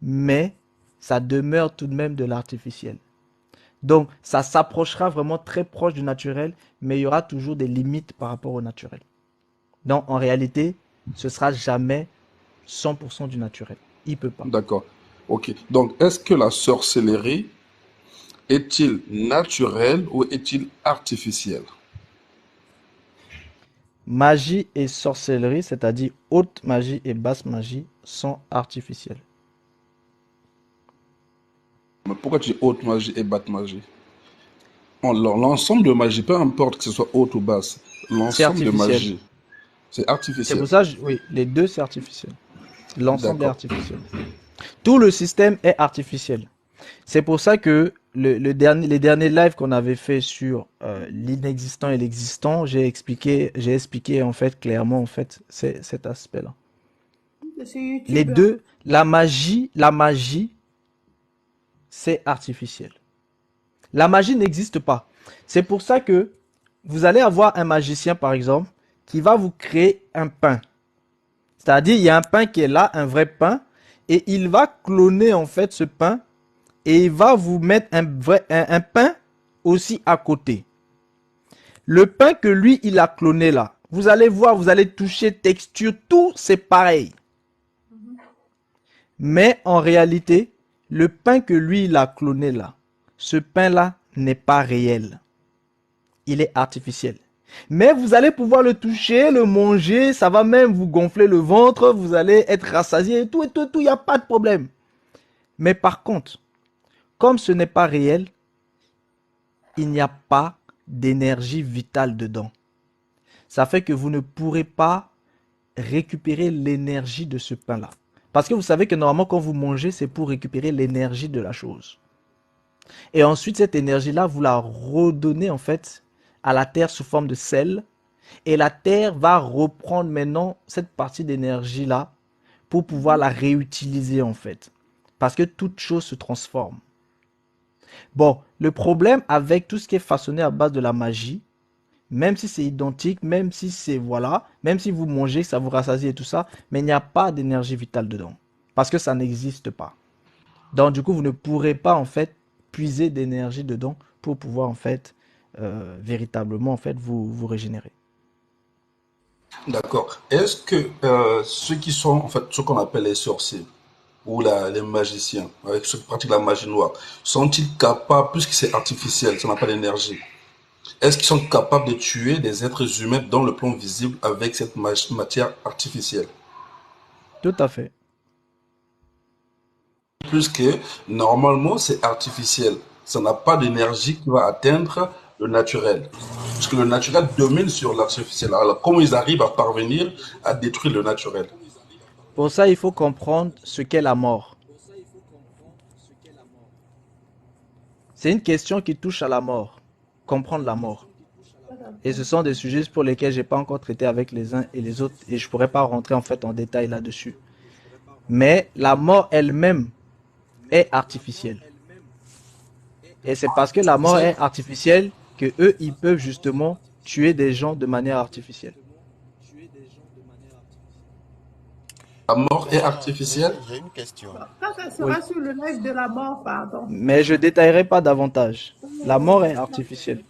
mais ça demeure tout de même de l'artificiel. Donc, ça s'approchera vraiment très proche du naturel, mais il y aura toujours des limites par rapport au naturel. Donc, en réalité, ce sera jamais 100% du naturel. Il peut pas. D'accord. Ok. Donc, est-ce que la sorcellerie est-il naturel ou est-il artificiel? Magie et sorcellerie, c'est-à-dire haute magie et basse magie, sont artificielles. Mais pourquoi tu dis haute magie et basse magie? L'ensemble de magie, peu importe que ce soit haute ou basse, C'est l'ensemble de artificiel. magie, c'est C'est artificiel. pour ça, oui, les deux, c'est artificiel. L'ensemble est D'accord. artificiel. Tout le système est artificiel. C'est pour ça que les derniers lives qu'on avait fait sur l'inexistant et l'existant, j'ai expliqué en fait clairement en fait cet aspect-là. Sur Les YouTube. deux, la magie, c'est artificiel. La magie n'existe pas. C'est pour ça que vous allez avoir un magicien par exemple qui va vous créer un pain. C'est-à-dire il y a un pain qui est là, un vrai pain, et il va cloner en fait ce pain et il va vous mettre un pain aussi à côté. Le pain que lui, il a cloné là, vous allez voir, vous allez toucher, texture, tout c'est pareil. Mais en réalité, le pain que lui, il a cloné là, ce pain-là n'est pas réel. Il est artificiel. Mais vous allez pouvoir le toucher, le manger, ça va même vous gonfler le ventre, vous allez être rassasié et tout, il n'y a pas de problème. Mais par contre, comme ce n'est pas réel, il n'y a pas d'énergie vitale dedans. Ça fait que vous ne pourrez pas récupérer l'énergie de ce pain-là. Parce que vous savez que normalement, quand vous mangez, c'est pour récupérer l'énergie de la chose. Et ensuite, cette énergie-là, vous la redonnez en fait à la terre sous forme de sel. Et la terre va reprendre maintenant cette partie d'énergie-là pour pouvoir la réutiliser en fait. Parce que toute chose se transforme. Bon, le problème avec tout ce qui est façonné à base de la magie, même si c'est identique, même si c'est voilà, même si vous mangez, ça vous rassasie et tout ça, mais il n'y a pas d'énergie vitale dedans. Parce que ça n'existe pas. Donc du coup, vous ne pourrez pas en fait puiser d'énergie dedans pour pouvoir en fait véritablement en fait vous régénérer. D'accord. Est-ce que ceux qui sont, en fait, ce qu'on appelle les sorciers ou les magiciens, avec ceux qui pratiquent la magie noire, sont-ils capables, puisque c'est artificiel, ça n'a pas d'énergie, est-ce qu'ils sont capables de tuer des êtres humains dans le plan visible avec cette matière artificielle? Tout à fait. Puisque normalement c'est artificiel, ça n'a pas d'énergie qui va atteindre le naturel. Puisque le naturel domine sur l'artificiel. Alors comment ils arrivent à parvenir à détruire le naturel? Pour ça, il faut comprendre ce qu'est la mort. C'est une question qui touche à la mort. Comprendre la mort. Et ce sont des sujets pour lesquels j'ai pas encore traité avec les uns et les autres et je pourrais pas rentrer en fait en détail là-dessus. Mais la mort elle-même est artificielle. Et c'est parce que la mort C'est- est artificielle que eux, ils peuvent justement tuer des gens de manière artificielle. La mort est Bonsoir, artificielle? j'ai une question. Ça Oui. sera sur le live de la mort, pardon. Mais je détaillerai pas davantage. La mort est artificielle.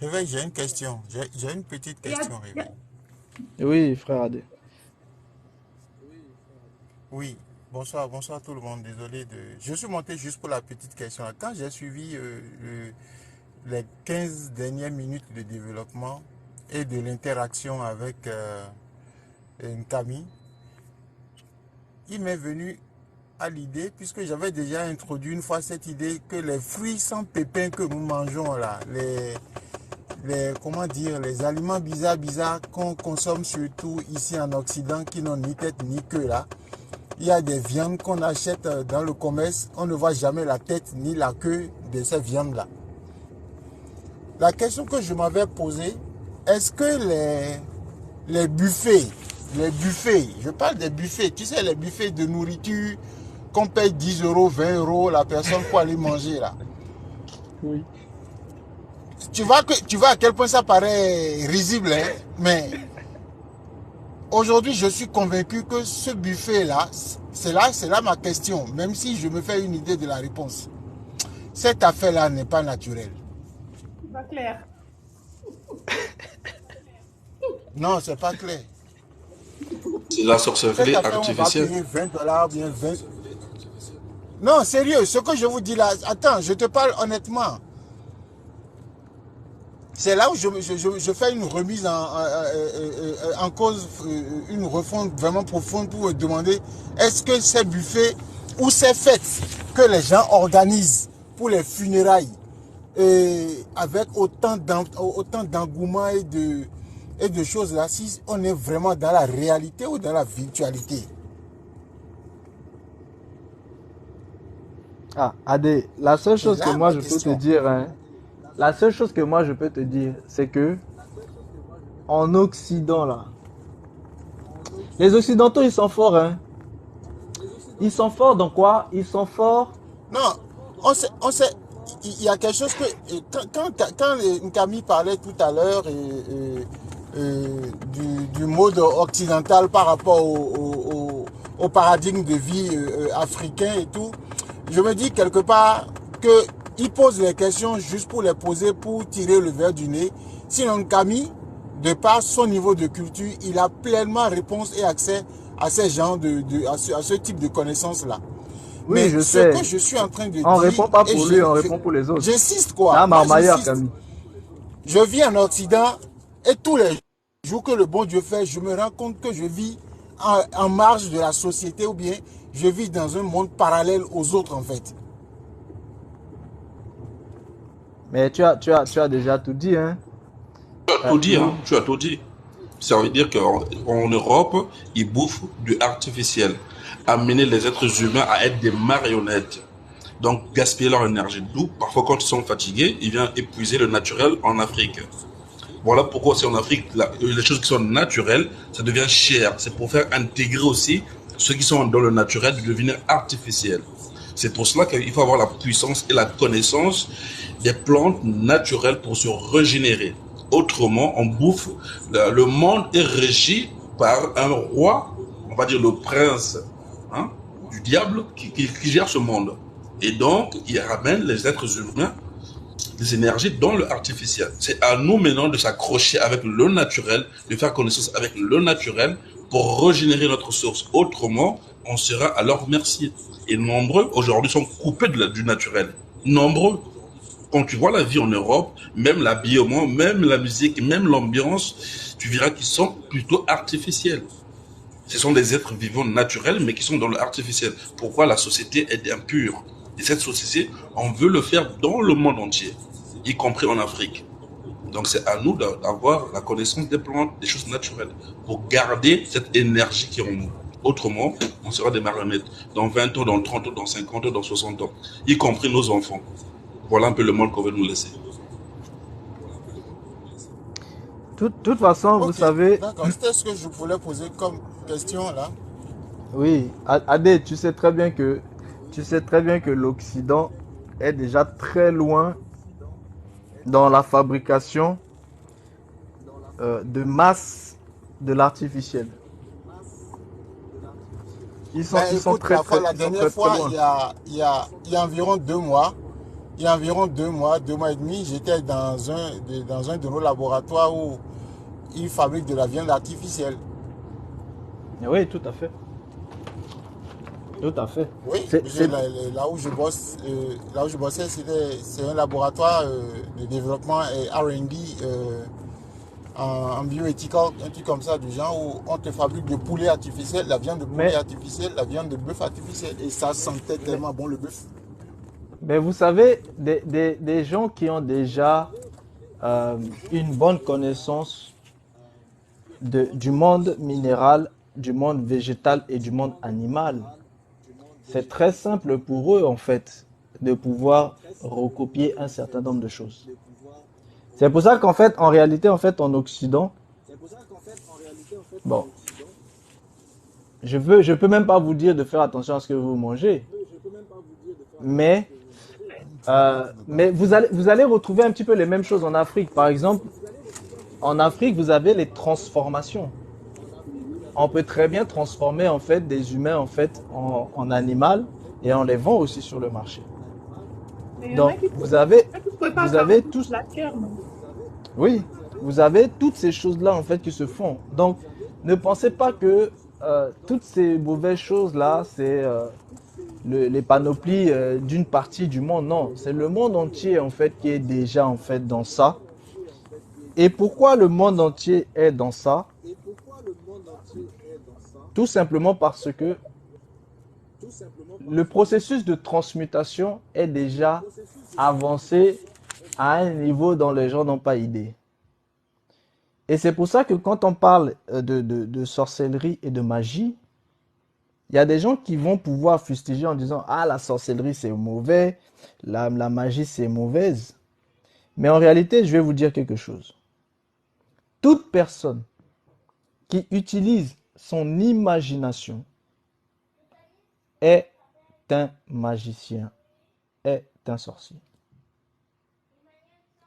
Réveil, j'ai une question. J'ai une petite Il y a, question, il y a- Réveil. Oui, frère Adé. Oui, bonsoir, bonsoir tout le monde. Désolé de. Je suis monté juste pour la petite question. Quand j'ai suivi les 15 dernières minutes de développement et de l'interaction avec une Camille, il m'est venu à l'idée, puisque j'avais déjà introduit une fois cette idée que les fruits sans pépins que nous mangeons là, comment dire, les aliments bizarres qu'on consomme surtout ici en Occident qui n'ont ni tête ni queue là. Il y a des viandes qu'on achète dans le commerce, on ne voit jamais la tête ni la queue de ces viandes là. La question que je m'avais posée, est-ce que les buffets, je parle des buffets, tu sais les buffets de nourriture qu'on paye 10 euros, 20 euros la personne pour aller manger là. Oui. Tu vois à quel point ça paraît risible, hein? Mais aujourd'hui, je suis convaincu que ce buffet-là, c'est là ma question, même si je me fais une idée de la réponse. Cette affaire-là n'est pas naturelle. C'est pas clair. Non, c'est pas clair. C'est la Cette sorcellerie affaire, on va artificielle. payer $20 ou bien 20. Non, sérieux, ce que je vous dis là, attends, je te parle honnêtement. C'est là où je fais une remise en cause, une refonte vraiment profonde pour me demander est-ce que ces buffets ou ces fêtes que les gens organisent pour les funérailles avec autant d'engouement et de choses là, si on est vraiment dans la réalité ou dans la virtualité. Ah, Adé, la seule C'est chose que là moi ma je peux te question. dire, hein, la seule chose que moi je peux te dire, c'est que en Occident là, les Occidentaux ils sont forts, hein. Ils sont forts dans quoi? Ils sont forts. Non, il y a quelque chose que, quand Camille parlait tout à l'heure du mode occidental par rapport au paradigme de vie africain et tout, je me dis quelque part qu'il pose les questions juste pour les poser, pour tirer le verre du nez. Sinon, Camille, de par son niveau de culture, il a pleinement réponse et accès à ces genres à ce type de connaissances-là. Oui, Mais je ce que sais. je suis en train de On dire, répond pas et pour lui, on répond pour les autres. j'insiste C'est quoi, un moi marmailleur, j'insiste. Camille. Je vis en Occident et tous les jours que le bon Dieu fait, je me rends compte que je vis en marge de la société ou bien je vis dans un monde parallèle aux autres en fait. Mais tu as déjà tout dit, hein. Tu as tout dit, Nous, hein, tu as tout dit. Ça veut dire qu'en Europe, ils bouffent du artificiel. Amener les êtres humains à être des marionnettes. Donc, gaspiller leur énergie. D'où, parfois, quand ils sont fatigués, ils viennent épuiser le naturel en Afrique. Voilà pourquoi c'est en Afrique, les choses qui sont naturelles, ça devient cher. C'est pour faire intégrer aussi ceux qui sont dans le naturel de devenir artificiels. C'est pour cela qu'il faut avoir la puissance et la connaissance des plantes naturelles pour se régénérer. Autrement, on bouffe. Le monde est régi par un roi, on va dire le prince, hein, du diable qui gère ce monde. Et donc, il ramène les êtres humains, les énergies dans le artificiel. C'est à nous maintenant de s'accrocher avec le naturel, de faire connaissance avec le naturel pour régénérer notre source. Autrement, on sera à leur merci. Et nombreux, aujourd'hui, sont coupés du naturel. Nombreux. Quand tu vois la vie en Europe, même l'habillement, même la musique, même l'ambiance, tu verras qu'ils sont plutôt artificiels. Ce sont des êtres vivants naturels, mais qui sont dans l'artificiel. Pourquoi la société est impure? Et cette société, on veut le faire dans le monde entier, y compris en Afrique. Donc c'est à nous d'avoir la connaissance des plantes, des choses naturelles, pour garder cette énergie qui est en nous. Autrement, on sera des marionnettes. Dans 20 ans, dans 30 ans, dans 50 ans, dans 60 ans, y compris nos enfants. Voilà un peu le monde qu'on veut nous laisser. toute façon, vous Ok, savez, d'accord. C'était ce que je voulais poser comme question là. oui, Adé, tu sais très bien que l'Occident est déjà très loin dans la fabrication de masse de l'artificiel. Ils sont, Ben ils sont écoute, très, très, la ils sont dernière très, très fois, loin. il y a environ 2 mois, il y a environ 2 mois et demi, j'étais dans un de nos laboratoires où ils fabriquent de la viande artificielle. Oui, tout à fait. Tout à fait. Oui, C'est, c'est- là où je bosse, là où je bossais, c'est un laboratoire de développement et R&D en bioéthical, un truc comme ça, du genre où on te fabrique de poulet artificiel, la viande de poulet mais, artificielle, la viande de bœuf artificiel. Et ça sentait mais, tellement bon le bœuf. mais vous savez, des gens qui ont déjà une bonne connaissance du monde minéral, du monde végétal et du monde animal, c'est très simple pour eux, en fait, de pouvoir recopier un certain nombre de choses. C'est pour ça qu'en fait, en réalité, en fait, en Occident, bon, je peux même pas vous dire de faire attention à ce que vous mangez, mais, mais vous allez retrouver un petit peu les mêmes choses en Afrique. Par exemple, en Afrique, vous avez les transformations. On peut très bien transformer en fait des humains en fait en animal et on les vend aussi sur le marché. Mais il y en a Donc qui ne préparent vous avez carrément tous, la chair, non? oui, vous avez toutes ces choses-là en fait qui se font. Donc ne pensez pas que toutes ces mauvaises choses-là, c'est les panoplies d'une partie du monde. Non, c'est le monde entier en fait qui est déjà en fait dans ça. Et pourquoi le monde entier est dans ça? Tout simplement parce que le processus de transmutation est déjà avancé à un niveau dont les gens n'ont pas idée. Et c'est pour ça que quand on parle de sorcellerie et de magie, il y a des gens qui vont pouvoir fustiger en disant ah, la sorcellerie c'est mauvais, la magie c'est mauvaise. Mais en réalité, je vais vous dire quelque chose. Toute personne qui utilise son imagination est un magicien, est un sorcier.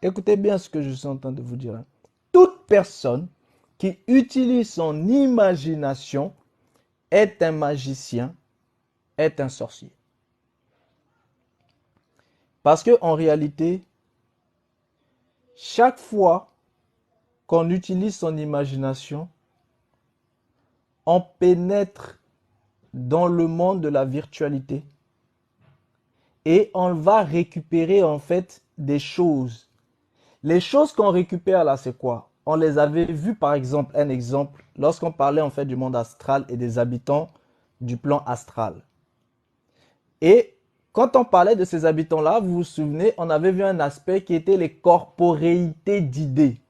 Écoutez bien ce que je suis en train de vous dire. Toute personne qui utilise son imagination est un magicien, est un sorcier. Parce que en réalité, chaque fois qu'on utilise son imagination, on pénètre dans le monde de la virtualité et on va récupérer en fait des choses. Les choses qu'on récupère là, c'est quoi? On les avait vues par exemple, un exemple, lorsqu'on parlait en fait du monde astral et des habitants du plan astral. Et quand on parlait de ces habitants-là, vous vous souvenez, on avait vu un aspect qui était les corporéités d'idées.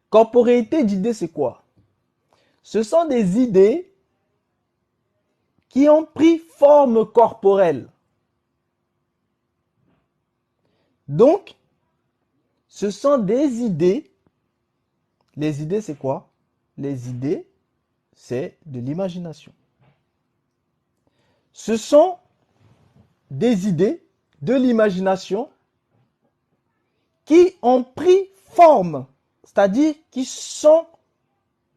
Corporéité d'idées, c'est quoi? Ce sont des idées qui ont pris forme corporelle. Donc, ce sont des idées. Les idées, c'est quoi? Les idées, c'est de l'imagination. Ce sont des idées de l'imagination qui ont pris forme, c'est-à-dire qui sont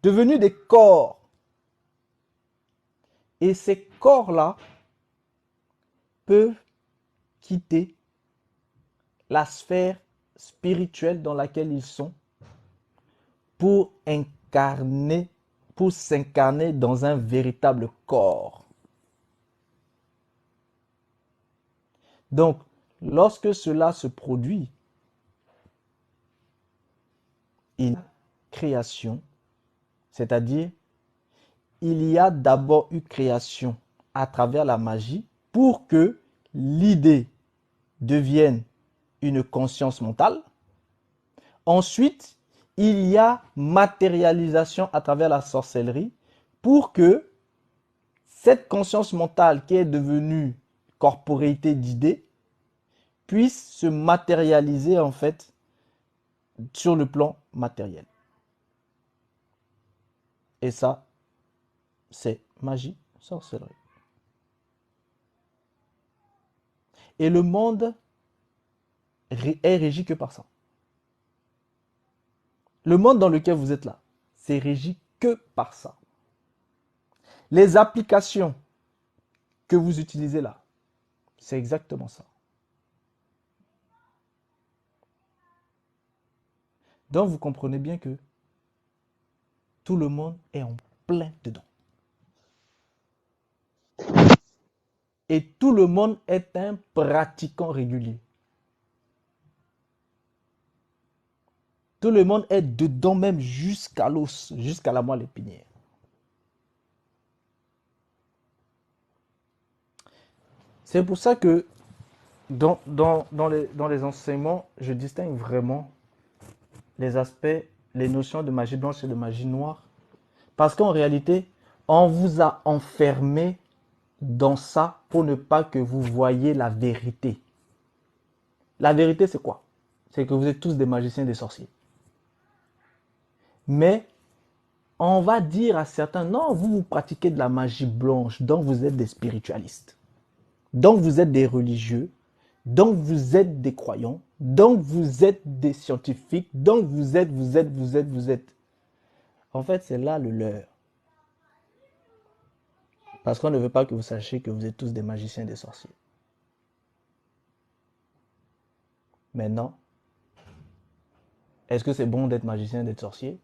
devenus des corps. Et ces corps-là peuvent quitter la sphère spirituelle dans laquelle ils sont pour incarner, pour s'incarner dans un véritable corps. Donc, lorsque cela se produit, il y a création, c'est-à-dire il y a d'abord eu création à travers la magie pour que l'idée devienne une conscience mentale. Ensuite, il y a matérialisation à travers la sorcellerie pour que cette conscience mentale qui est devenue corporéité d'idées puisse se matérialiser en fait sur le plan matériel. Et ça, c'est magie, sorcellerie. Et le monde est régi que par ça. Le monde dans lequel vous êtes là, c'est régi que par ça. Les applications que vous utilisez là, c'est exactement ça. Donc vous comprenez bien que tout le monde est en plein dedans. Et tout le monde est un pratiquant régulier. Tout le monde est dedans même jusqu'à l'os, jusqu'à la moelle épinière. C'est pour ça que dans les enseignements, je distingue vraiment les aspects, les notions de magie blanche et de magie noire. Parce qu'en réalité, on vous a enfermé dans ça pour ne pas que vous voyiez la vérité. La vérité, c'est quoi? C'est que vous êtes tous des magiciens et des sorciers. Mais on va dire à certains, non, vous pratiquez de la magie blanche, donc vous êtes des spiritualistes. Donc vous êtes des religieux, donc vous êtes des croyants, donc vous êtes des scientifiques, donc vous êtes. En fait, c'est là le leurre. Parce qu'on ne veut pas que vous sachiez que vous êtes tous des magiciens et des sorciers. Maintenant, est-ce que c'est bon d'être magicien et d'être sorcier?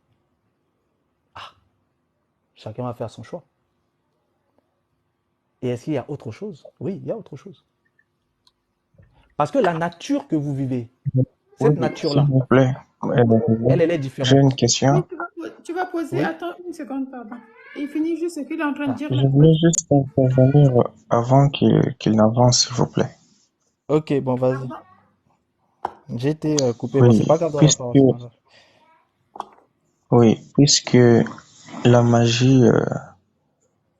Chacun va faire son choix. Et est-ce qu'il y a autre chose? Oui, il y a autre chose. Parce que la nature que vous vivez, Oui, cette s'il nature-là, vous plaît. elle est J'ai différente. une Oui, question. tu vas poser. Oui. Attends une seconde, pardon. Il finit juste ce qu'il est en train de Ah, dire Je là. voulais juste intervenir avant qu'il n'avance, s'il vous plaît. ok, bon, vas-y. Pardon. J'ai été coupé. Bon, Oui, c'est pas grave, donne la puisque, parole, c'est pas grave. puisque la magie,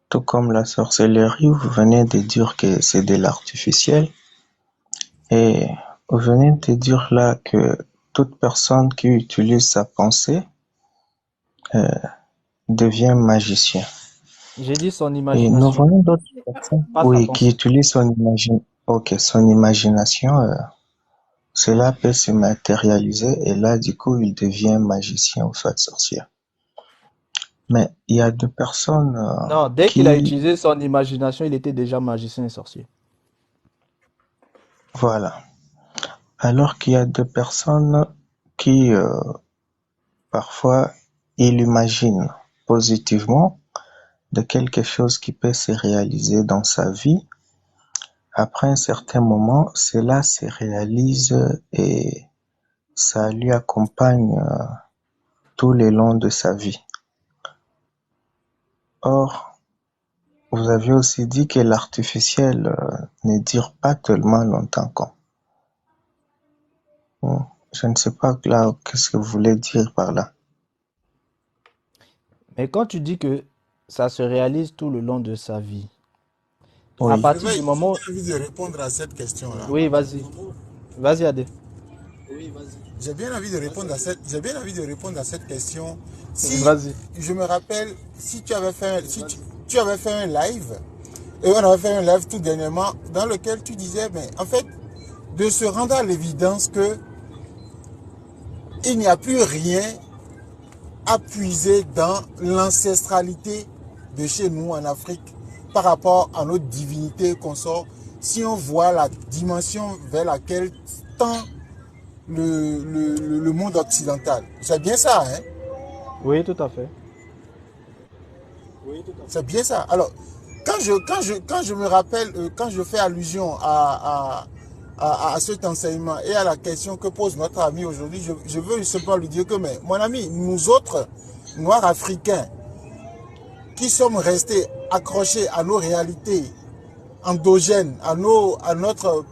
tout comme la sorcellerie, vous venez de dire que c'est de l'artificiel, et vous venez de dire là que toute personne qui utilise sa pensée euh, devient magicien. J'ai dit son Et nous imagination, voyons d'autres personnes, pas sa oui, qui pensée. utilisent son imagination. Cela peut se matérialiser et là, du coup, il devient magicien ou soit sorcier. Mais il y a deux personnes Non, dès qu'il a qui, utilisé son imagination, il était déjà magicien et sorcier. voilà. Alors qu'il y a deux personnes qui, parfois, ils imaginent positivement de quelque chose qui peut se réaliser dans sa vie. Après un certain moment, cela se réalise et ça lui accompagne tout le long de sa vie. Or, vous avez aussi dit que l'artificiel ne dure pas tellement longtemps. Je ne sais pas là, qu'est-ce que vous voulez dire par là. Mais quand tu dis que ça se réalise tout le long de sa vie, à Oui, partir du Réveil, j'ai moment... bien envie de répondre à cette question-là. Oui, vas-y. Vas-y, Adé. J'ai bien envie de répondre à cette question. Si Vas-y. je me rappelle, si tu avais fait, tu avais fait un live, et on avait fait un live tout dernièrement, dans lequel tu disais, mais en fait, de se rendre à l'évidence que il n'y a plus rien à puiser dans l'ancestralité de chez nous en Afrique par rapport à notre divinité qu'on sort, si on voit la dimension vers laquelle tend le monde occidental. C'est bien ça, hein? Oui, tout à fait. C'est bien ça. Alors, quand je me rappelle, quand je fais allusion à cet enseignement et à la question que pose notre ami aujourd'hui, je veux simplement lui dire que, mais, mon ami, nous autres, Noirs africains, qui sommes restés accrochés à nos réalités endogènes, à notre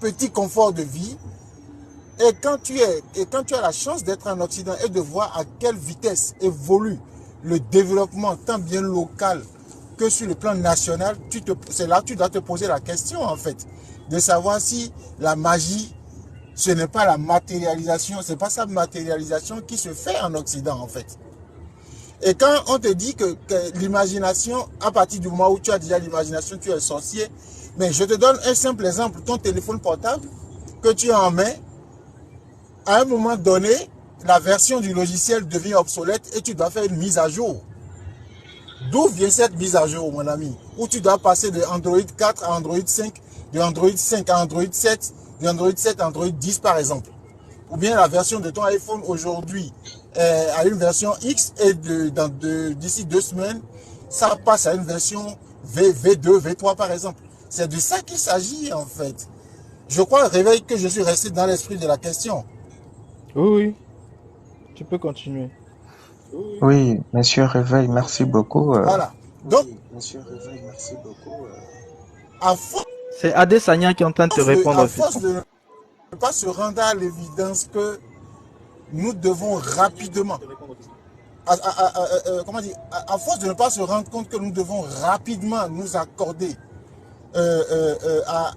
petit confort de vie, et quand tu as la chance d'être en Occident et de voir à quelle vitesse évolue le développement tant bien local que sur le plan national, c'est là que tu dois te poser la question en fait, de savoir si la magie, ce n'est pas la matérialisation, c'est pas sa matérialisation qui se fait en Occident en fait. Et quand on te dit que l'imagination, à partir du moment où tu as déjà l'imagination, tu es sorcier, mais je te donne un simple exemple, ton téléphone portable que tu as en main, à un moment donné, la version du logiciel devient obsolète et tu dois faire une mise à jour. D'où vient cette mise à jour, mon ami? Où tu dois passer de Android 4 à Android 5, de Android 5 à Android 7, de Android 7 à Android 10 par exemple. Ou bien la version de ton iPhone aujourd'hui à une version X et d'ici 2 semaines, ça passe à une version V2, V3 par exemple. C'est de ça qu'il s'agit en fait. Je crois, Réveil, que je suis resté dans l'esprit de la question. Oui, oui. Tu peux continuer. oui, Monsieur Réveil, merci beaucoup. Voilà. Donc, Monsieur Réveil, merci beaucoup. à force C'est Adé Sagnan qui est en train de te répondre à aussi. force de ne pas se rendre à l'évidence que nous devons rapidement, comment dire, à force de ne pas se rendre compte que nous devons rapidement nous accorder, à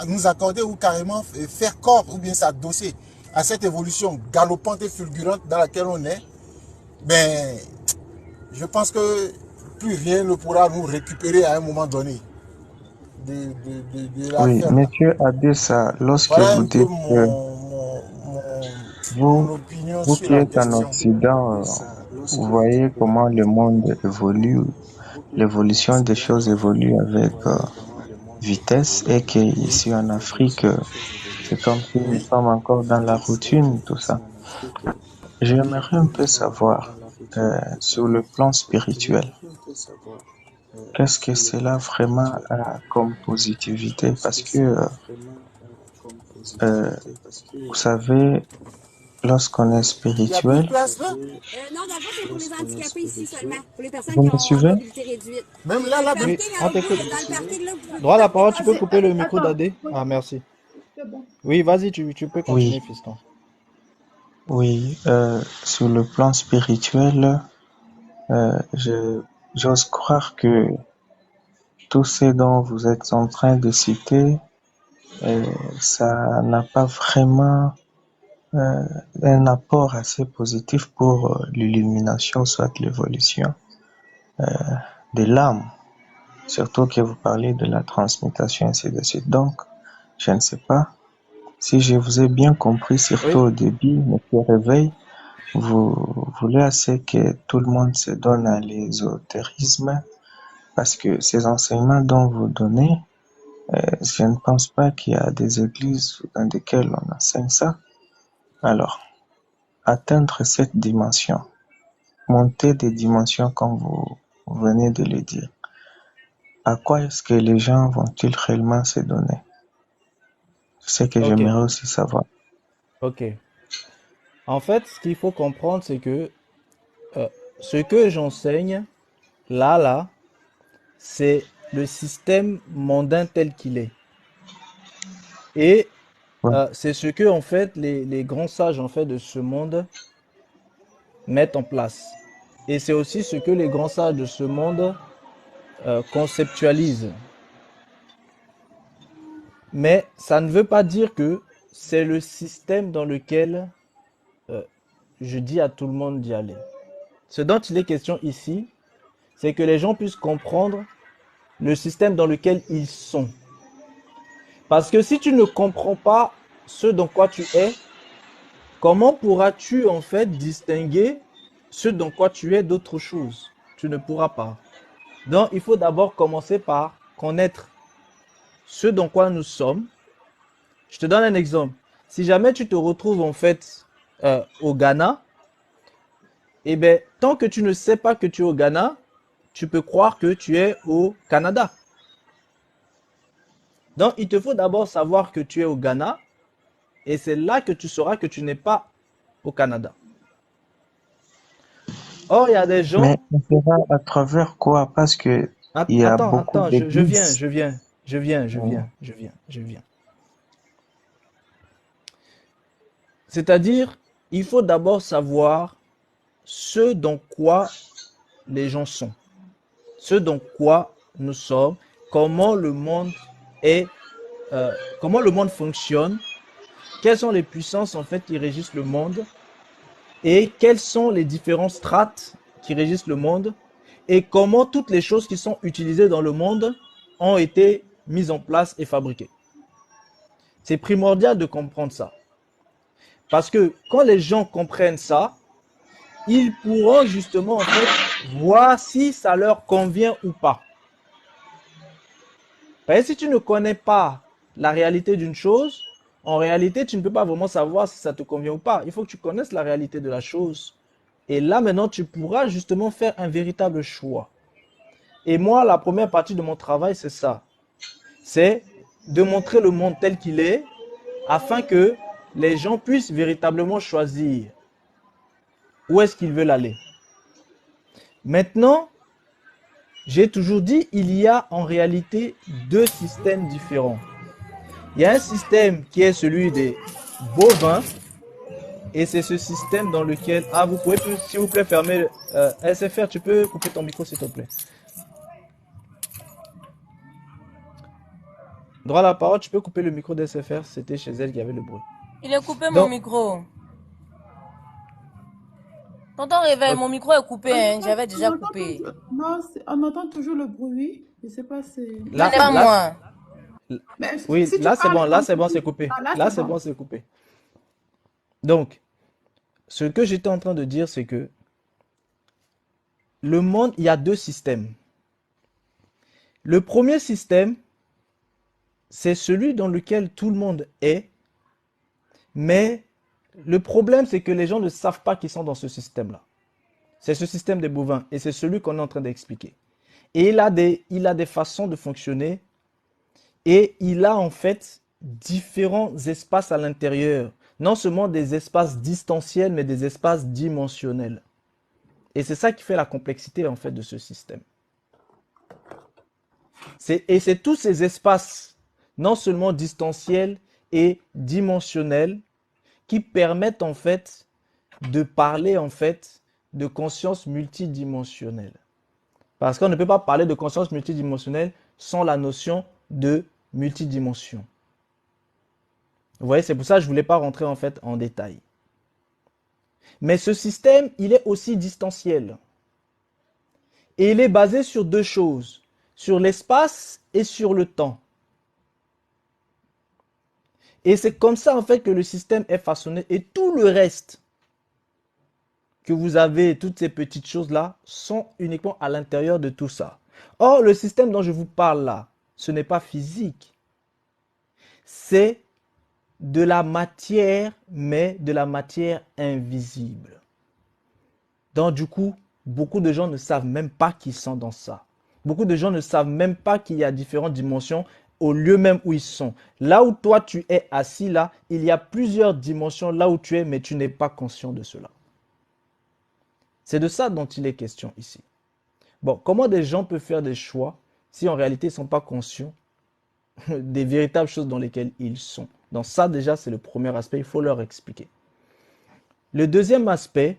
nous accorder ou carrément faire corps ou bien s'adosser à cette évolution galopante et fulgurante dans laquelle on est, ben, je pense que plus rien ne pourra nous récupérer à un moment donné de Oui, l'affaire là. Monsieur Adessa, lorsque Voilà vous un peu dites que, mon Vous, opinion vous sur qui la êtes en question. Occident, vous voyez comment le monde évolue, l'évolution des choses évolue avec vitesse et qu'ici en Afrique, c'est comme si nous Oui. sommes encore dans la routine, tout ça. J'aimerais un peu savoir, sur le plan spirituel, qu'est-ce que cela vraiment a comme positivité? Parce que, euh, vous savez, lorsqu'on est Il n'y a plus de spirituel, place là. Non, dans le fond, c'est pour les handicapés ici seulement, pour les personnes vous qui me ont suivez? mobilité réduite. Même là, là, Le même. Oui, parking on au bout, t'écoute. dans le parking là, vous pouvez Droit à la parquer parole, tu peux passer. couper le micro Attends, d'Adé? oui, Ah, merci. c'est bon. Oui, vas-y, tu peux Oui, continuer, fiston. oui. Sur le plan spirituel, j'ose croire que tout ce dont vous êtes en train de citer, ça n'a pas vraiment euh, un apport assez positif pour l'illumination, soit l'évolution de l'âme. Surtout que vous parlez de la transmutation, ainsi de suite. Donc, je ne sais pas si je vous ai bien compris, surtout Oui, au début, Monsieur Réveil, vous voulez assez que tout le monde se donne à l'ésotérisme, parce que ces enseignements dont vous donnez, je ne pense pas qu'il y a des églises dans lesquelles on enseigne ça. Alors, atteindre cette dimension, monter des dimensions comme vous venez de le dire, à quoi est-ce que les gens vont-ils réellement se donner? C'est ce que ok, j'aimerais aussi savoir. ok. En fait, ce qu'il faut comprendre, c'est que euh, ce que j'enseigne, là, c'est le système mondain tel qu'il est. Et Ouais. c'est ce que, en fait, les grands sages, en fait, de ce monde mettent en place. Et c'est aussi ce que les grands sages de ce monde conceptualisent. Mais ça ne veut pas dire que c'est le système dans lequel euh, je dis à tout le monde d'y aller. Ce dont il est question ici, c'est que les gens puissent comprendre le système dans lequel ils sont. Parce que si tu ne comprends pas ce dans quoi tu es, comment pourras-tu en fait distinguer ce dans quoi tu es d'autre chose? Tu ne pourras pas. Donc il faut d'abord commencer par connaître ce dans quoi nous sommes. Je te donne un exemple. Si jamais tu te retrouves en fait au Ghana, eh bien, tant que tu ne sais pas que tu es au Ghana, tu peux croire que tu es au Canada. Donc, il te faut d'abord savoir que tu es au Ghana et c'est là que tu sauras que tu n'es pas au Canada. Or, il y a des gens. Mais on fera à travers quoi? Parce que il y a beaucoup Attends, d'églises. je viens. C'est-à-dire, il faut d'abord savoir ce dans quoi les gens sont, ce dans quoi nous sommes, comment le monde est, comment le monde fonctionne, quelles sont les puissances en fait qui régissent le monde et quelles sont les différentes strates qui régissent le monde et comment toutes les choses qui sont utilisées dans le monde ont été mises en place et fabriquées. C'est primordial de comprendre ça. Parce que quand les gens comprennent ça, ils pourront justement en fait voir si ça leur convient ou pas. Parce que si tu ne connais pas la réalité d'une chose, en réalité, tu ne peux pas vraiment savoir si ça te convient ou pas. Il faut que tu connaisses la réalité de la chose. Et là, maintenant, tu pourras justement faire un véritable choix. Et moi, la première partie de mon travail, c'est ça. C'est de montrer le monde tel qu'il est, afin que les gens puissent véritablement choisir où est-ce qu'ils veulent aller. Maintenant, j'ai toujours dit, il y a en réalité deux systèmes différents. Il y a un système qui est celui des bovins, et c'est ce système dans lequel... Ah, vous pouvez, s'il vous plaît, fermer... SFR, tu peux couper ton micro, s'il te plaît. Droit à la parole, tu peux couper le micro d'SFR, c'était chez elle qu'il y avait le bruit. Il est coupé mon Donc, micro. Tonton Réveil, mon micro est coupé, hein. J'avais déjà coupé. Non, on entend toujours le bruit. Je sais pas si. Ce n'est pas moi. Mais oui, si tu là c'est parles bon, là comme c'est bon, tu- c'est coupé. Ah, là, Là c'est c'est bon. bon, c'est coupé. Donc, ce que j'étais en train de dire, c'est que le monde, il y a deux systèmes. Le premier système, c'est celui dans lequel tout le monde est, mais le problème, c'est que les gens ne savent pas qu'ils sont dans ce système-là. C'est ce système des bovins, et c'est celui qu'on est en train d'expliquer. Et il a des façons de fonctionner, et il a en fait différents espaces à l'intérieur. Non seulement des espaces distanciels, mais des espaces dimensionnels. Et c'est ça qui fait la complexité en fait de ce système. Et c'est tous ces espaces, non seulement distanciels et dimensionnels, qui permettent en fait de parler en fait de conscience multidimensionnelle. Parce qu'on ne peut pas parler de conscience multidimensionnelle sans la notion de multidimension. Vous voyez, c'est pour ça que je ne voulais pas rentrer en fait en détail. Mais ce système, il est aussi distanciel. Et il est basé sur deux choses, sur l'espace et sur le temps. Et c'est comme ça en fait que le système est façonné. Et tout le reste que vous avez, toutes ces petites choses-là, sont uniquement à l'intérieur de tout ça. Or, le système dont je vous parle là, ce n'est pas physique. C'est de la matière, mais de la matière invisible. Donc du coup, beaucoup de gens ne savent même pas qu'ils sont dans ça. Beaucoup de gens ne savent même pas qu'il y a différentes dimensions au lieu même où ils sont. Là où toi tu es assis là, il y a plusieurs dimensions là où tu es, mais tu n'es pas conscient de cela. C'est de ça dont il est question ici. Bon, comment des gens peuvent faire des choix si en réalité ils ne sont pas conscients des véritables choses dans lesquelles ils sont? Donc ça déjà c'est le premier aspect, il faut leur expliquer. Le deuxième aspect,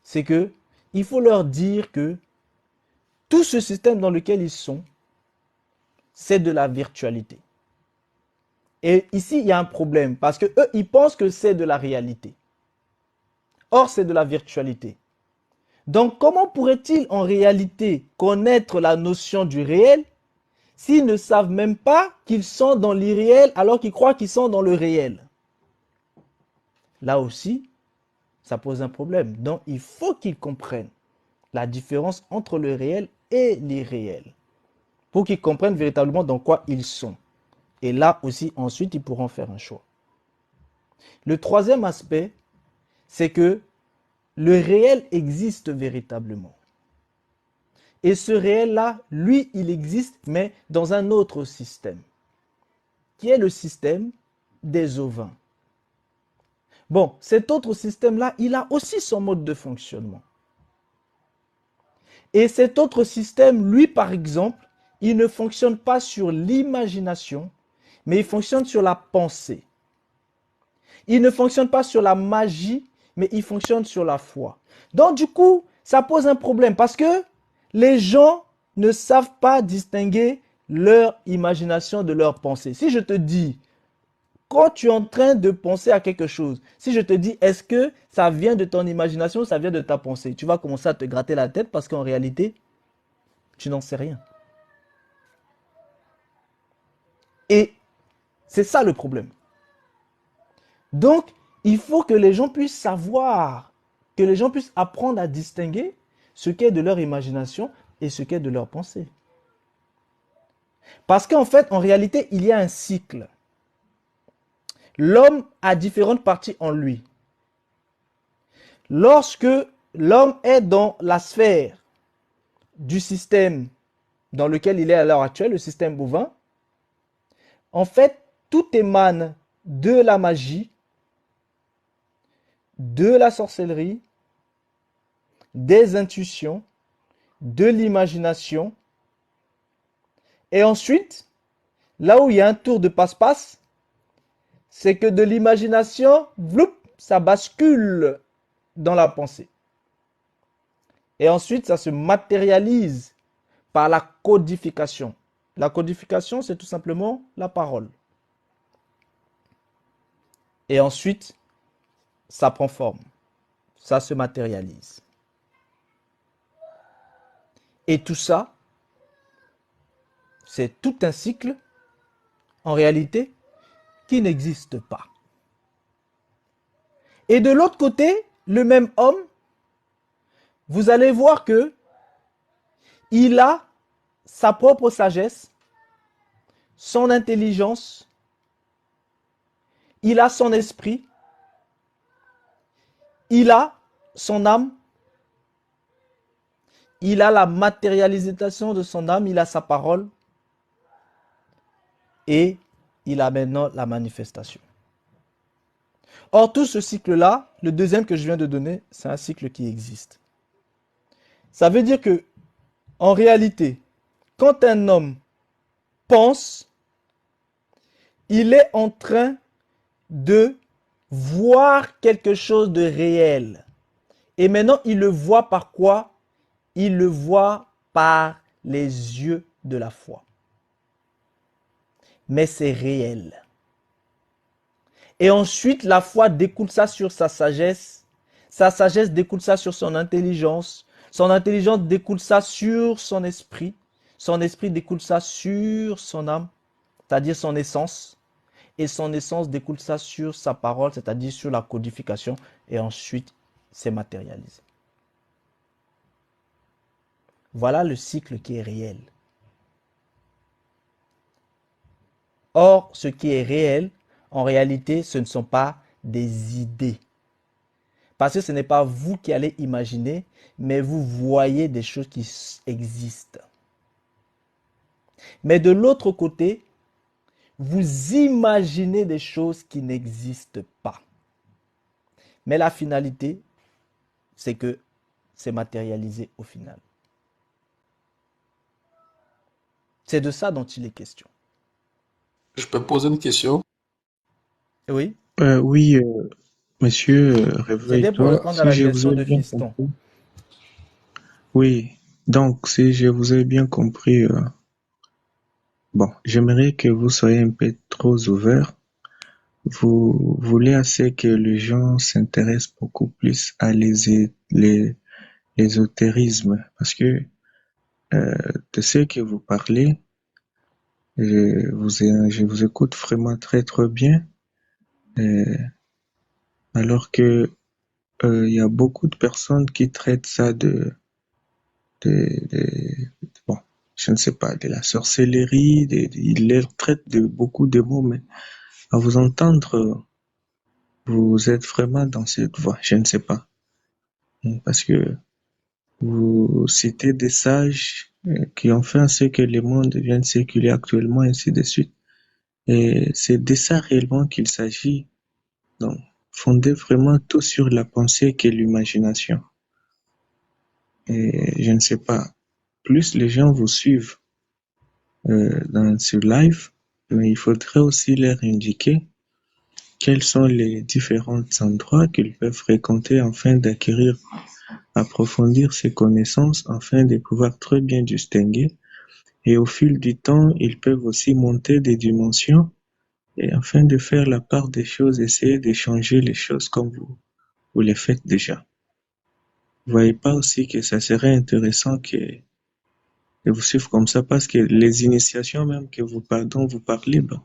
c'est que il faut leur dire que tout ce système dans lequel ils sont, c'est de la virtualité. Et ici, il y a un problème parce que eux, ils pensent que c'est de la réalité. Or, c'est de la virtualité. Donc, comment pourraient-ils en réalité connaître la notion du réel s'ils ne savent même pas qu'ils sont dans l'irréel alors qu'ils croient qu'ils sont dans le réel? Là aussi, ça pose un problème. Donc, il faut qu'ils comprennent la différence entre le réel et l'irréel pour qu'ils comprennent véritablement dans quoi ils sont. Et là aussi, ensuite, ils pourront faire un choix. Le troisième aspect, c'est que le réel existe véritablement. Et ce réel-là, lui, il existe, mais dans un autre système, qui est le système des ovins. Bon, cet autre système-là, il a aussi son mode de fonctionnement. Et cet autre système, lui, par exemple, il ne fonctionne pas sur l'imagination, mais il fonctionne sur la pensée. Il ne fonctionne pas sur la magie, mais il fonctionne sur la foi. Donc du coup, ça pose un problème parce que les gens ne savent pas distinguer leur imagination de leur pensée. Si je te dis, quand tu es en train de penser à quelque chose, si je te dis, est-ce que ça vient de ton imagination ou ça vient de ta pensée, tu vas commencer à te gratter la tête parce qu'en réalité, tu n'en sais rien. Et c'est ça le problème. Donc, il faut que les gens puissent savoir, que les gens puissent apprendre à distinguer ce qu'est de leur imagination et ce qu'est de leur pensée. Parce qu'en fait, en réalité, il y a un cycle. L'homme a différentes parties en lui. Lorsque l'homme est dans la sphère du système dans lequel il est à l'heure actuelle, le système bovin, en fait, tout émane de la magie, de la sorcellerie, des intuitions, de l'imagination. Et ensuite, là où il y a un tour de passe-passe, c'est que de l'imagination, ça bascule dans la pensée. Et ensuite, ça se matérialise par la codification. La codification, c'est tout simplement la parole. Et ensuite, ça prend forme. Ça se matérialise. Et tout ça, c'est tout un cycle, en réalité, qui n'existe pas. Et de l'autre côté, le même homme, vous allez voir que il a sa propre sagesse, son intelligence, il a son esprit, il a son âme, il a la matérialisation de son âme, il a sa parole et il a maintenant la manifestation. Or, tout ce cycle-là, le deuxième que je viens de donner, c'est un cycle qui existe. Ça veut dire que, en réalité, quand un homme pense, il est en train de voir quelque chose de réel. Et maintenant, il le voit par quoi? Il le voit par les yeux de la foi. Mais c'est réel. Et ensuite, la foi découle ça sur sa sagesse découle ça sur son intelligence découle ça sur son esprit découle ça sur son âme, c'est-à-dire son essence, et son essence découle ça sur sa parole, c'est-à-dire sur la codification, et ensuite c'est matérialisé. Voilà le cycle qui est réel. Or, ce qui est réel, en réalité, ce ne sont pas des idées. Parce que ce n'est pas vous qui allez imaginer, mais vous voyez des choses qui existent. Mais de l'autre côté, vous imaginez des choses qui n'existent pas. Mais la finalité, c'est que c'est matérialisé au final. C'est de ça dont il est question. Je peux poser une question? Oui, Oui, monsieur, c'était pour réveille-toi. répondre à la question de Fiston. Oui, donc si je vous ai bien compris, bon, j'aimerais que vous soyez un peu trop ouvert. Vous voulez assez que les gens s'intéressent beaucoup plus à l'ésotérisme, parce que de ce que vous parlez, je vous écoute vraiment très très bien, alors que il y a beaucoup de personnes qui traitent ça bon, je ne sais pas, de la sorcellerie, ils les traitent de beaucoup de mots, mais à vous entendre, vous êtes vraiment dans cette voie, je ne sais pas, parce que vous citez des sages qui ont fait en sorte que le monde devienne séculier actuellement, ainsi de suite. Et c'est de ça réellement qu'il s'agit. Donc, fonder vraiment tout sur la pensée et l'imagination. Et je ne sais pas, plus les gens vous suivent dans ce live, mais il faudrait aussi leur indiquer quels sont les différents endroits qu'ils peuvent fréquenter afin d'acquérir, approfondir ces connaissances, afin de pouvoir très bien distinguer. Et au fil du temps, ils peuvent aussi monter des dimensions et afin de faire la part des choses, essayer de changer les choses comme vous les faites déjà. Vous voyez pas aussi que ça serait intéressant de vous suivre comme ça, parce que les initiations même dont vous parlez, ben,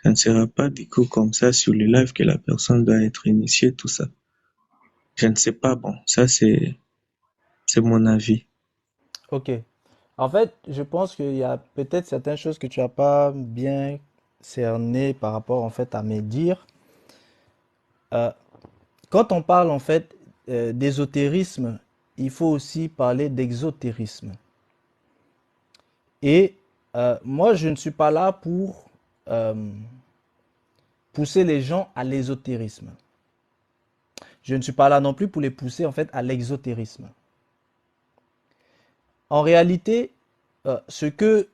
ça ne sera pas du coup comme ça sur le live que la personne doit être initiée, tout ça. Je ne sais pas, bon, ça c'est mon avis. Ok. En fait, je pense qu'il y a peut-être certaines choses que tu n'as pas bien cernées par rapport en fait à mes dires. Euh, Quand on parle en fait d'ésotérisme, il faut aussi parler d'exotérisme. Et moi, je ne suis pas là pour euh, pousser les gens à l'ésotérisme. Je ne suis pas là non plus pour les pousser en fait à l'exotérisme. En réalité, ce que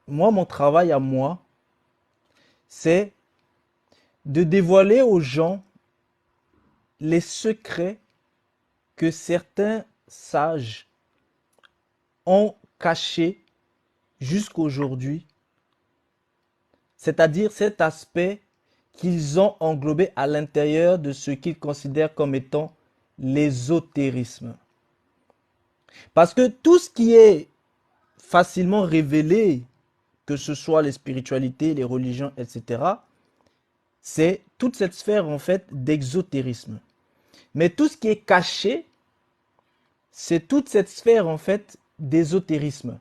moi, mon travail à moi, c'est de dévoiler aux gens les secrets que certains sages ont cachés jusqu'aujourd'hui, c'est-à-dire cet aspect qu'ils ont englobé à l'intérieur de ce qu'ils considèrent comme étant l'ésotérisme. Parce que tout ce qui est facilement révélé, que ce soit les spiritualités, les religions, etc., c'est toute cette sphère en fait d'exotérisme. Mais tout ce qui est caché, c'est toute cette sphère en fait d'ésotérisme.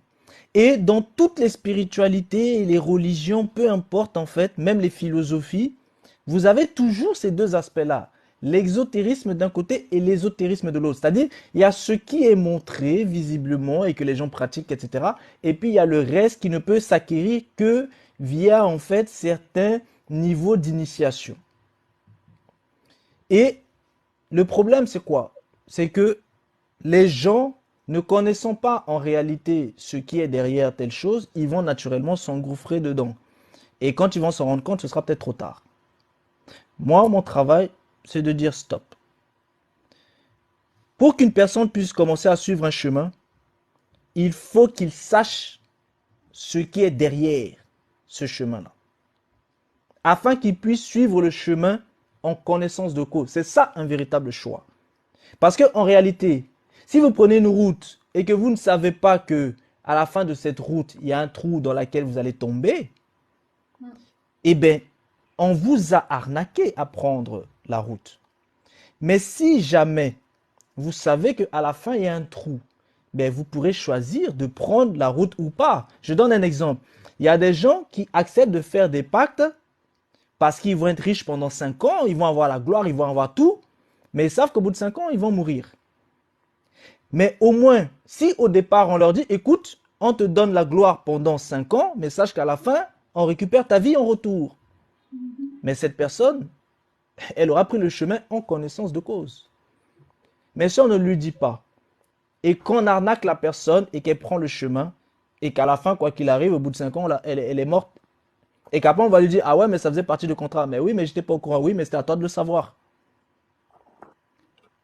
Et dans toutes les spiritualités et les religions, peu importe en fait, même les philosophies, vous avez toujours ces deux aspects-là. L'exotérisme d'un côté et l'ésotérisme de l'autre. C'est-à-dire, il y a ce qui est montré visiblement et que les gens pratiquent, etc. Et puis, il y a le reste qui ne peut s'acquérir que via en fait certains niveaux d'initiation. Et le problème, c'est quoi? C'est que les gens, ne connaissant pas en réalité ce qui est derrière telle chose, ils vont naturellement s'engouffrer dedans. Et quand ils vont s'en rendre compte, ce sera peut-être trop tard. Moi, mon travail, c'est de dire stop. Pour qu'une personne puisse commencer à suivre un chemin, il faut qu'il sache ce qui est derrière ce chemin-là. Afin qu'il puisse suivre le chemin en connaissance de cause. C'est ça un véritable choix. Parce qu'en réalité, si vous prenez une route et que vous ne savez pas que à la fin de cette route, il y a un trou dans lequel vous allez tomber, eh bien, on vous a arnaqué à prendre la route. Mais si jamais vous savez qu'à la fin, il y a un trou, ben vous pourrez choisir de prendre la route ou pas. Je donne un exemple. Il y a des gens qui acceptent de faire des pactes parce qu'ils vont être riches pendant 5 ans, ils vont avoir la gloire, ils vont avoir tout, mais ils savent qu'au bout de 5 ans, ils vont mourir. Mais au moins, si au départ, on leur dit, écoute, on te donne la gloire pendant 5 ans, mais sache qu'à la fin, on récupère ta vie en retour. Mais cette personne, elle aura pris le chemin en connaissance de cause. Mais si on ne lui dit pas, et qu'on arnaque la personne et qu'elle prend le chemin, et qu'à la fin, quoi qu'il arrive, au bout de 5 ans, elle est morte, et qu'après on va lui dire, ah ouais, mais ça faisait partie du contrat. Mais oui, mais j'étais pas au courant. Oui, mais c'était à toi de le savoir.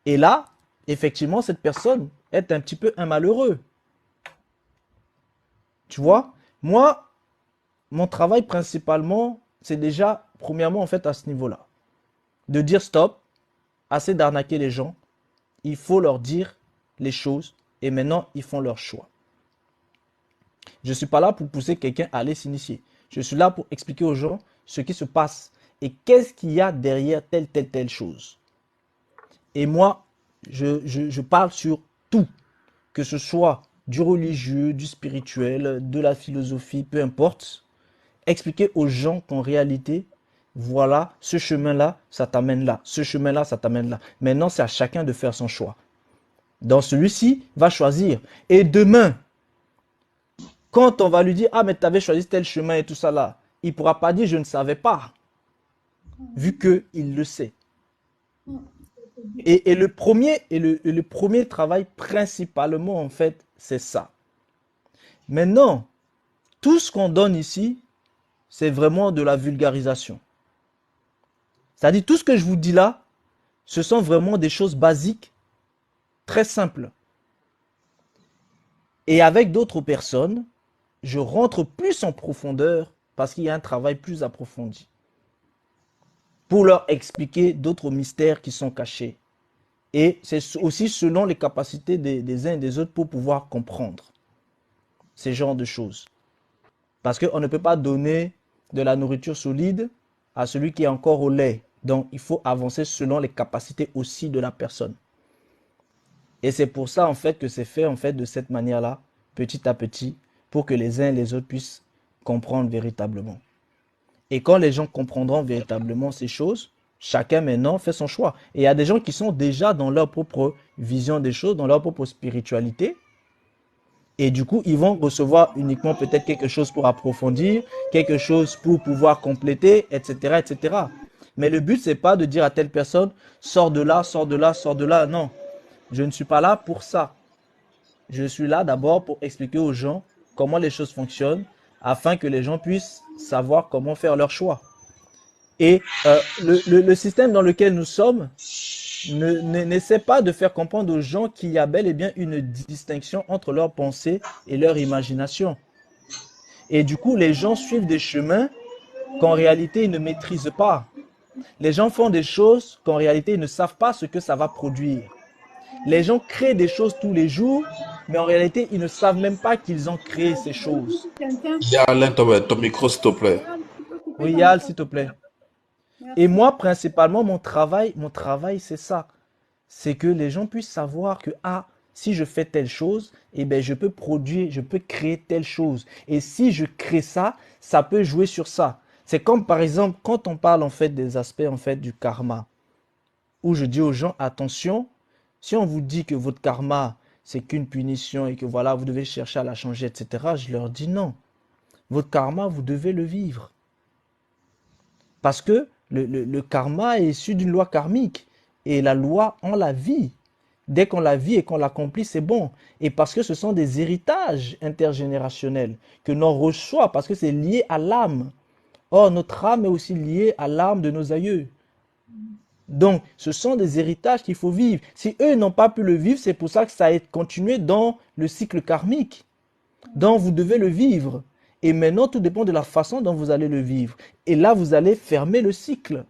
Et là, effectivement, cette personne est un petit peu un malheureux. Tu vois, moi, mon travail principalement, c'est déjà, premièrement, en fait, à ce niveau-là. De dire stop, assez d'arnaquer les gens, il faut leur dire les choses, et maintenant, ils font leur choix. Je ne suis pas là pour pousser quelqu'un à aller s'initier. Je suis là pour expliquer aux gens ce qui se passe et qu'est-ce qu'il y a derrière telle chose. Et moi, je parle sur tout, que ce soit du religieux, du spirituel, de la philosophie, peu importe. Expliquer aux gens qu'en réalité, voilà, ce chemin-là, ça t'amène là. Ce chemin-là, ça t'amène là. Maintenant, c'est à chacun de faire son choix. Dans celui-ci, va choisir. Et demain, quand on va lui dire, ah, mais tu avais choisi tel chemin et tout ça là, il ne pourra pas dire, je ne savais pas, vu qu'il le sait. Et le premier travail, principalement, en fait, c'est ça. Maintenant, tout ce qu'on donne ici, c'est vraiment de la vulgarisation. C'est-à-dire, tout ce que je vous dis là, ce sont vraiment des choses basiques, très simples. Et avec d'autres personnes, je rentre plus en profondeur parce qu'il y a un travail plus approfondi pour leur expliquer d'autres mystères qui sont cachés. Et c'est aussi selon les capacités des uns et des autres pour pouvoir comprendre ces genres de choses. Parce qu'on ne peut pas donner de la nourriture solide à celui qui est encore au lait. Donc, il faut avancer selon les capacités aussi de la personne. Et c'est pour ça, en fait, que c'est fait, en fait, de cette manière-là, petit à petit, pour que les uns et les autres puissent comprendre véritablement. Et quand les gens comprendront véritablement ces choses, chacun maintenant fait son choix. Et il y a des gens qui sont déjà dans leur propre vision des choses, dans leur propre spiritualité. Et du coup, ils vont recevoir uniquement peut-être quelque chose pour approfondir, quelque chose pour pouvoir compléter, etc., etc. Mais le but, c'est pas de dire à telle personne, sors de là, sors de là, sors de là. Non, je ne suis pas là pour ça. Je suis là d'abord pour expliquer aux gens comment les choses fonctionnent, afin que les gens puissent savoir comment faire leur choix. Et le système dans lequel nous sommes n'essaie pas de faire comprendre aux gens qu'il y a bel et bien une distinction entre leur pensée et leur imagination. Et du coup, les gens suivent des chemins qu'en réalité, ils ne maîtrisent pas. Les gens font des choses qu'en réalité, ils ne savent pas ce que ça va produire. Les gens créent des choses tous les jours, mais en réalité, ils ne savent même pas qu'ils ont créé ces choses. Alain, ton micro, s'il te plaît. Oui, Yal, s'il te plaît. Et moi, principalement, mon travail, c'est ça. c'est que les gens puissent savoir que, ah, si je fais telle chose, eh ben, je peux produire, je peux créer telle chose. Et si je crée ça, ça peut jouer sur ça. C'est comme, par exemple, quand on parle, en fait, des aspects, en fait, du karma, où je dis aux gens, attention, si on vous dit que votre karma, c'est qu'une punition et que voilà, vous devez chercher à la changer, etc., je leur dis non. Votre karma, vous devez le vivre. Parce que le karma est issu d'une loi karmique. Et la loi, on la vit. Dès qu'on la vit et qu'on l'accomplit, c'est bon. Et parce que ce sont des héritages intergénérationnels que l'on reçoit, parce que c'est lié à l'âme. Or, notre âme est aussi liée à l'âme de nos aïeux. Donc, ce sont des héritages qu'il faut vivre. Si eux n'ont pas pu le vivre, c'est pour ça que ça a continué dans le cycle karmique. Donc, vous devez le vivre. Et maintenant, tout dépend de la façon dont vous allez le vivre. Et là, vous allez fermer le cycle.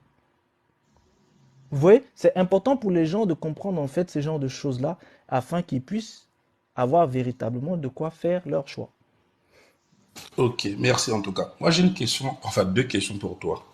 Vous voyez, c'est important pour les gens de comprendre en fait ces genres de choses-là afin qu'ils puissent avoir véritablement de quoi faire leur choix. Ok, merci en tout cas. Moi, j'ai une question, enfin deux questions pour toi.